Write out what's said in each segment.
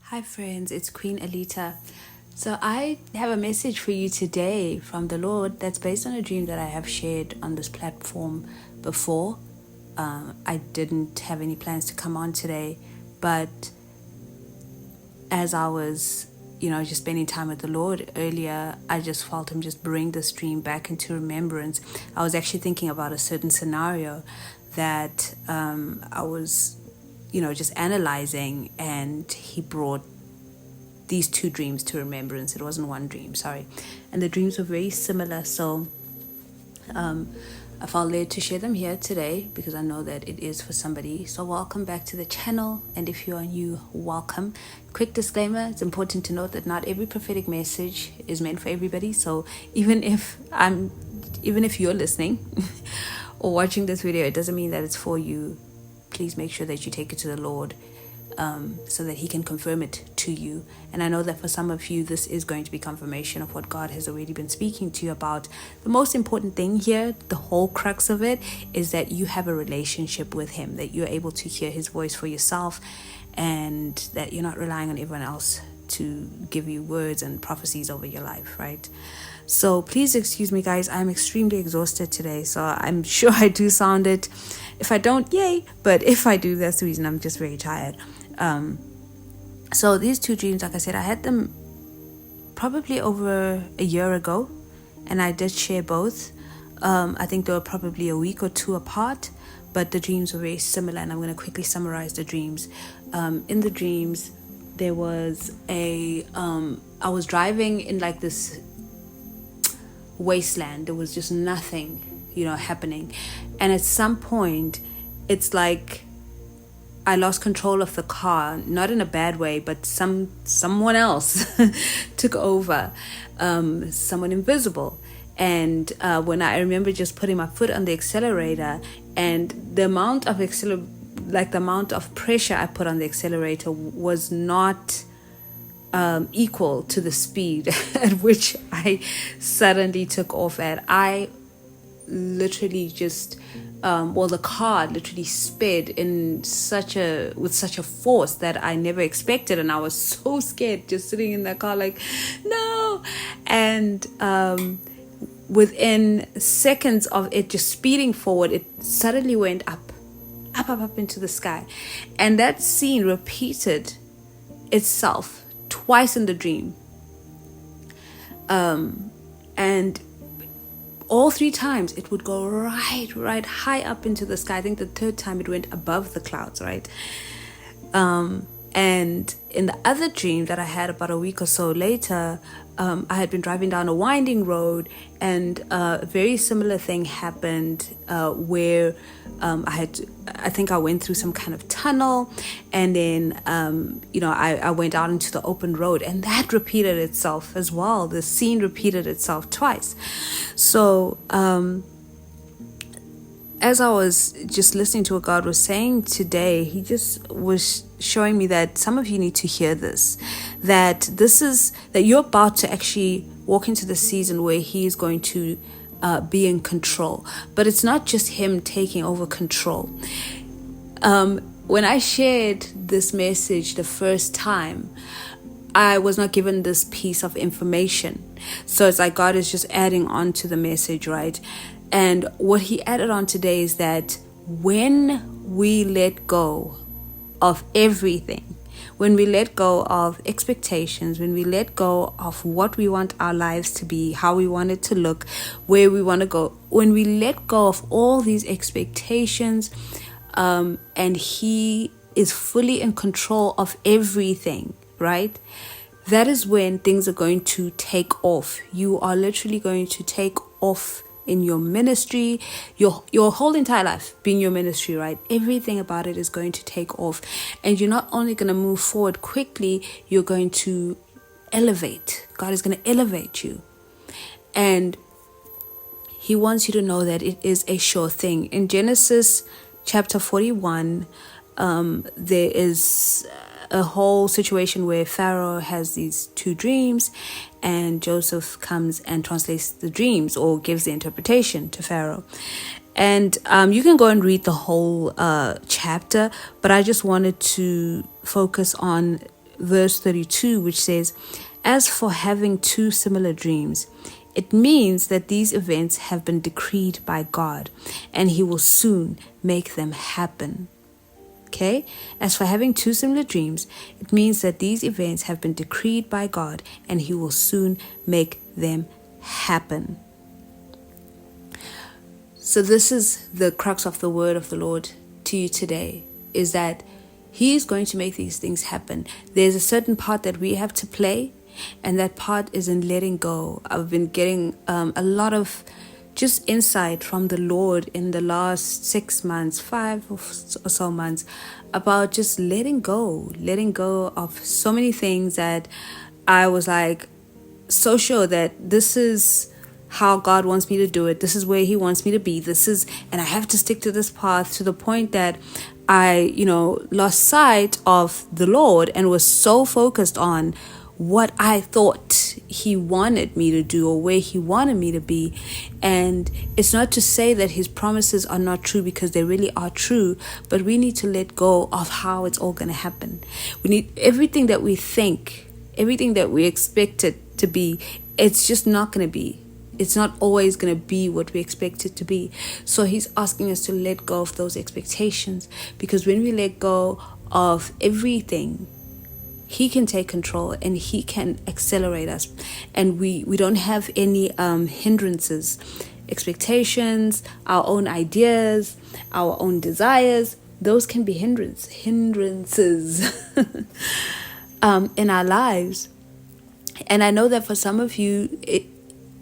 Hi friends, it's Queen Alita. So I have a message for you today from the Lord that's based on a dream that I have shared on this platform before. I didn't have any plans to come on today, but as I was, just spending time with the Lord earlier, I just felt Him just bring this dream back into remembrance. I was actually thinking about a certain scenario that I was just analyzing, and He brought these two dreams to remembrance. It wasn't one dream, sorry. And the dreams were very similar. So I felt led to share them here today because I know that it is for somebody. So welcome back to the channel. And if you are new, welcome. Quick disclaimer, it's important to note that not every prophetic message is meant for everybody. So even if you're listening or watching this video, it doesn't mean that it's for you. Please make sure that you take it to the Lord so that He can confirm it to you. And I know that for some of you, this is going to be confirmation of what God has already been speaking to you about. The most important thing here, the whole crux of it, is that you have a relationship with Him, that you're able to hear His voice for yourself, and that you're not relying on everyone else to give you words and prophecies over your life, right? So please excuse me, guys. I'm extremely exhausted today, so I'm sure I do sound it. If I don't, yay. But if I do, that's the reason. I'm just very tired. So these two dreams, like I said, I had them probably over a year ago, and I did share both. I think they were probably a week or two apart, but the dreams were very similar, and I'm going to quickly summarize the dreams. In the dreams, there was I was driving in like this wasteland. There was just nothing happening, and at some point it's like I lost control of the car, not in a bad way, but someone else took over, someone invisible. And when I remember just putting my foot on the accelerator, and the amount of pressure I put on the accelerator was not equal to the speed at which I suddenly took off at. I literally just the car literally sped with such a force that I never expected, and I was so scared just sitting in that car like no. And within seconds of it just speeding forward, it suddenly went up into the sky, and that scene repeated itself twice in the dream, and all three times it would go right high up into the sky. I think the third time it went above the clouds, right? And in the other dream that I had about a week or so later, I had been driving down a winding road, and a very similar thing happened where I think I went through some kind of tunnel, and then I went out into the open road, and that repeated itself as well. The scene repeated itself twice. So as I was just listening to what God was saying today, He just was showing me that some of you need to hear this, that you're about to actually walk into the season where He is going to be in control. But it's not just Him taking over control. When I shared this message the first time, I was not given this piece of information. So it's like God is just adding on to the message, right? And what He added on today is that when we let go of everything, when we let go of expectations, when we let go of what we want our lives to be, how we want it to look, where we want to go, when we let go of all these expectations, and He is fully in control of everything, right? That is when things are going to take off. You are literally going to take off in your ministry, your whole entire life being your ministry, right? Everything about it is going to take off, and you're not only going to move forward quickly, you're going to elevate. God is going to elevate you, and He wants you to know that it is a sure thing. In Genesis chapter 41, there is a whole situation where Pharaoh has these two dreams, and Joseph comes and translates the dreams or gives the interpretation to Pharaoh. And you can go and read the whole chapter, but I just wanted to focus on verse 32, which says, "As for having two similar dreams, it means that these events have been decreed by God, and He will soon make them happen." Okay? As for having two similar dreams, it means that these events have been decreed by God, and He will soon make them happen. So this is the crux of the word of the Lord to you today, is that He is going to make these things happen. There's a certain part that we have to play, and that part is in letting go. I've been getting a lot of just insight from the Lord in the last 6 months, 5 or so months, about just letting go of so many things that I was like so sure that this is how God wants me to do it. This is where He wants me to be. And I have to stick to this path, to the point that I, lost sight of the Lord and was so focused on what I thought He wanted me to do or where He wanted me to be. And it's not to say that His promises are not true, because they really are true, but we need to let go of how it's all going to happen. We need everything that we think, everything that we expect it to be, it's just not going to be. It's not always going to be what we expect it to be. So He's asking us to let go of those expectations, because when we let go of everything, He can take control and He can accelerate us. And we don't have any hindrances, expectations, our own ideas, our own desires. Those can be hindrances in our lives. And I know that for some of you,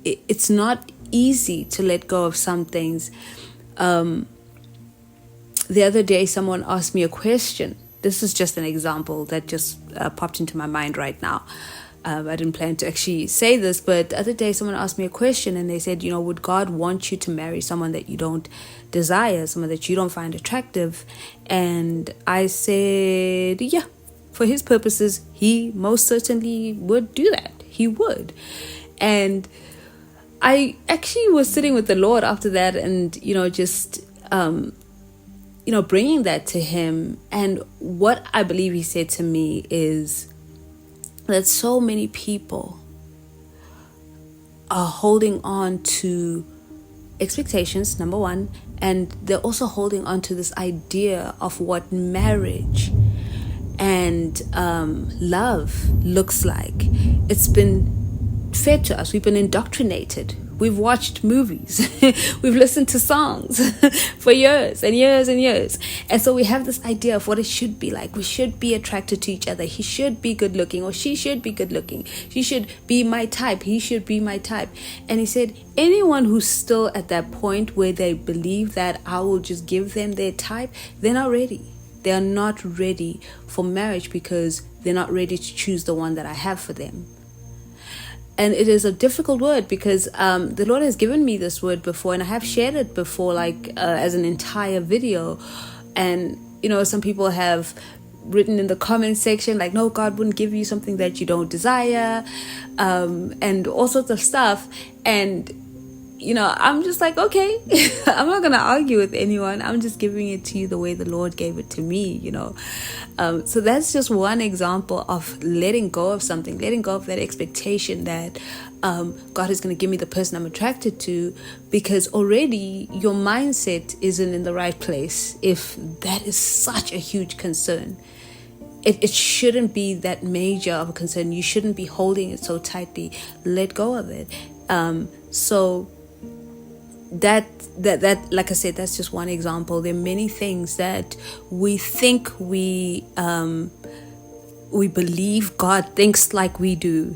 it's not easy to let go of some things. The other day, someone asked me a question. This is just an example that just popped into my mind right now. I didn't plan to actually say this, but the other day someone asked me a question, and they said, would God want you to marry someone that you don't desire, someone that you don't find attractive? And I said, yeah, for His purposes, He most certainly would do that. He would. And I actually was sitting with the Lord after that, and, just bringing that to Him. And what I believe He said to me is that so many people are holding on to expectations, number one, and they're also holding on to this idea of what marriage and love looks like. It's been fed to us. We've been indoctrinated. We've watched movies. We've listened to songs for years and years and years. And so we have this idea of what it should be like. We should be attracted to each other. He should be good looking, or she should be good looking. She should be my type. He should be my type. And He said, anyone who's still at that point where they believe that I will just give them their type, they're not ready. They are not ready for marriage, because they're not ready to choose the one that I have for them. And it is a difficult word, because the Lord has given me this word before, and I have shared it before, as an entire video. And, some people have written in the comment section, no, God wouldn't give you something that you don't desire, and all sorts of stuff. And, I'm just like, okay, I'm not going to argue with anyone. I'm just giving it to you the way the Lord gave it to me, So that's just one example of letting go of something, letting go of that expectation that God is going to give me the person I'm attracted to, because already your mindset isn't in the right place. If that is such a huge concern, it shouldn't be that major of a concern. You shouldn't be holding it so tightly. Let go of it. So that like I said, that's just one example. There are many things that we think we believe God thinks like we do,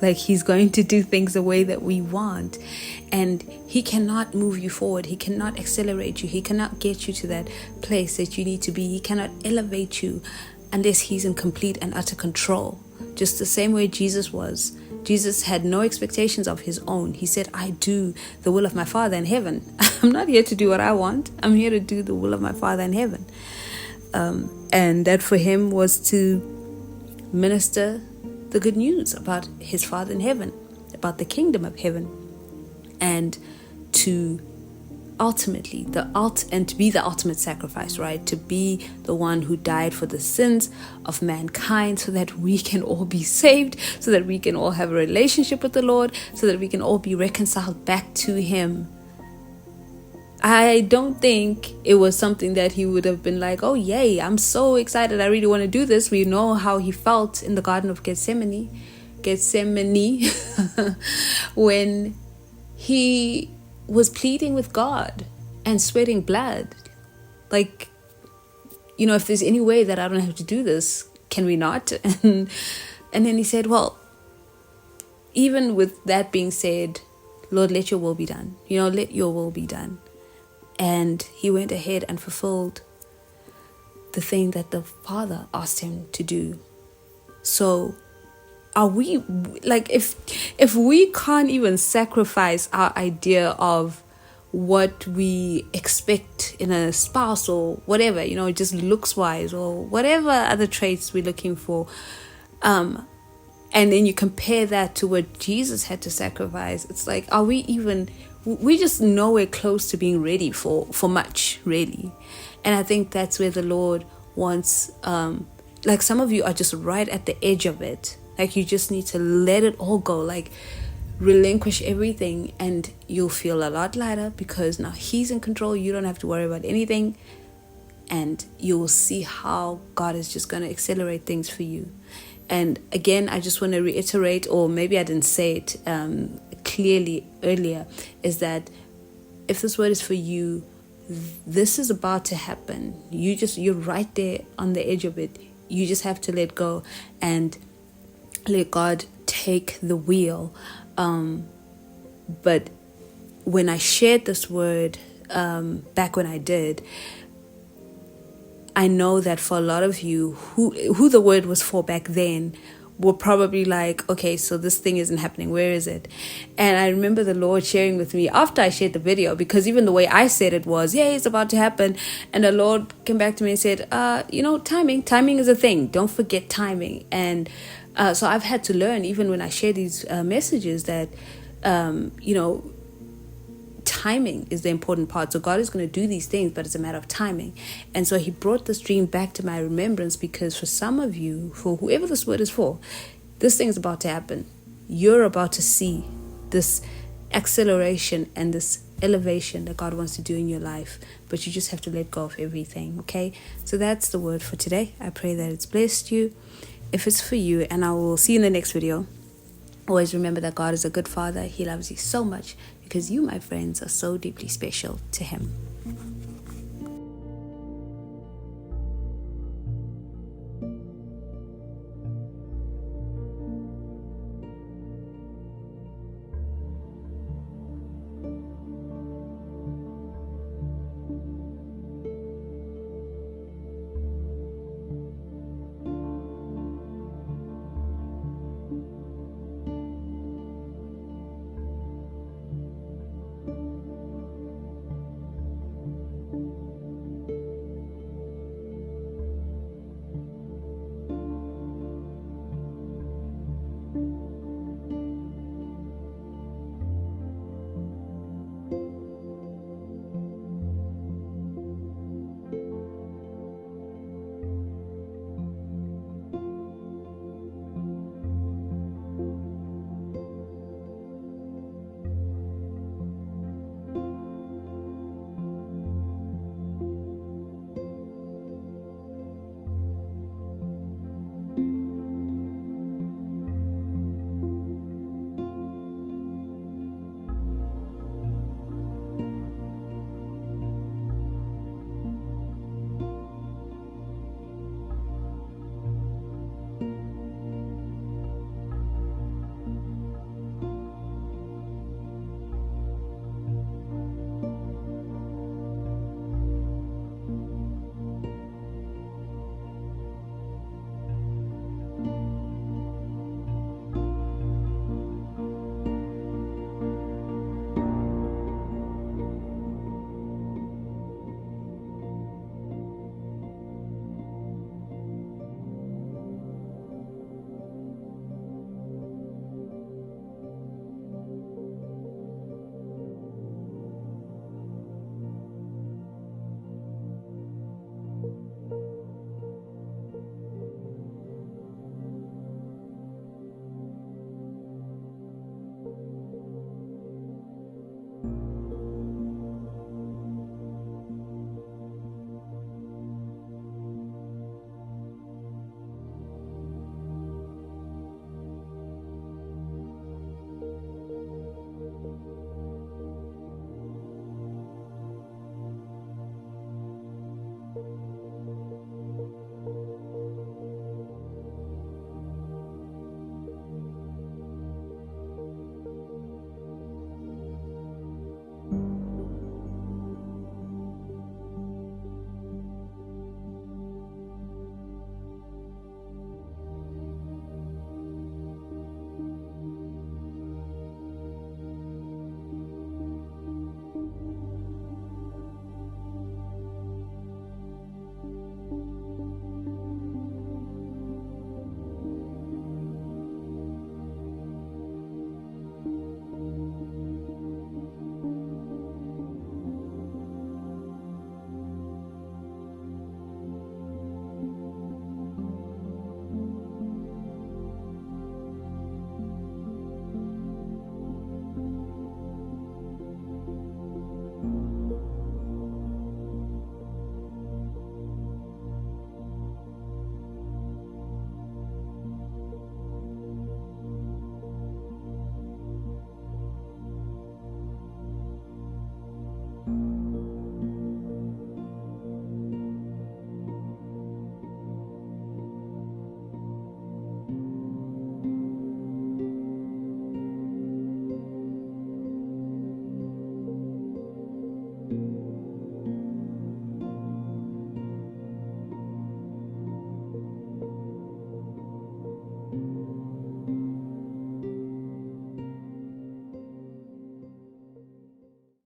like He's going to do things the way that we want, and He cannot move you forward. He cannot accelerate you. He cannot get you to that place that you need to be. He cannot elevate you unless He's in complete and utter control, just the same way Jesus was. Jesus had no expectations of His own. He said, I do the will of my Father in heaven. I'm not here to do what I want. I'm here to do the will of my Father in heaven. And that for Him was to minister the good news about His Father in heaven, about the kingdom of heaven, and to ultimately and to be the ultimate sacrifice, right? To be the one who died for the sins of mankind so that we can all be saved, so that we can all have a relationship with the Lord, so that we can all be reconciled back to him. I don't think it was something that he would have been like, oh yay, I'm so excited, I really want to do this. We know how he felt in the Garden of Gethsemane when he was pleading with God and sweating blood. Like, if there's any way that I don't have to do this, can we not? And then he said, well, even with that being said, Lord, let your will be done. Let your will be done. And he went ahead and fulfilled the thing that the Father asked him to do. So are we, like, if we can't even sacrifice our idea of what we expect in a spouse or whatever, just looks wise or whatever other traits we're looking for, and then you compare that to what Jesus had to sacrifice, it's like, are we just nowhere close to being ready for much, really. And I think that's where the Lord wants, like, some of you are just right at the edge of it. Like, you just need to let it all go, like relinquish everything, and you'll feel a lot lighter because now he's in control. You don't have to worry about anything, and you will see how God is just going to accelerate things for you. And again, I just want to reiterate, or maybe I didn't say it clearly earlier, is that if this word is for you, this is about to happen. You're right there on the edge of it. You just have to let go and let God take the wheel. But when I shared this word back when I did, I know that for a lot of you who the word was for back then were probably like, okay, so this thing isn't happening. Where is it? And I remember the Lord sharing with me after I shared the video, because even the way I said it was, yeah, it's about to happen. And the Lord came back to me and said, timing is a thing. Don't forget timing. And so I've had to learn, even when I share these messages, that, timing is the important part. So God is going to do these things, but it's a matter of timing. And so he brought this dream back to my remembrance, because for some of you, for whoever this word is for, this thing is about to happen. You're about to see this acceleration and this elevation that God wants to do in your life, but you just have to let go of everything. Okay, so that's the word for today. I pray that it's blessed you. If it's for you, and I will see you in the next video, always remember that God is a good Father. He loves you so much, because you, my friends, are so deeply special to him.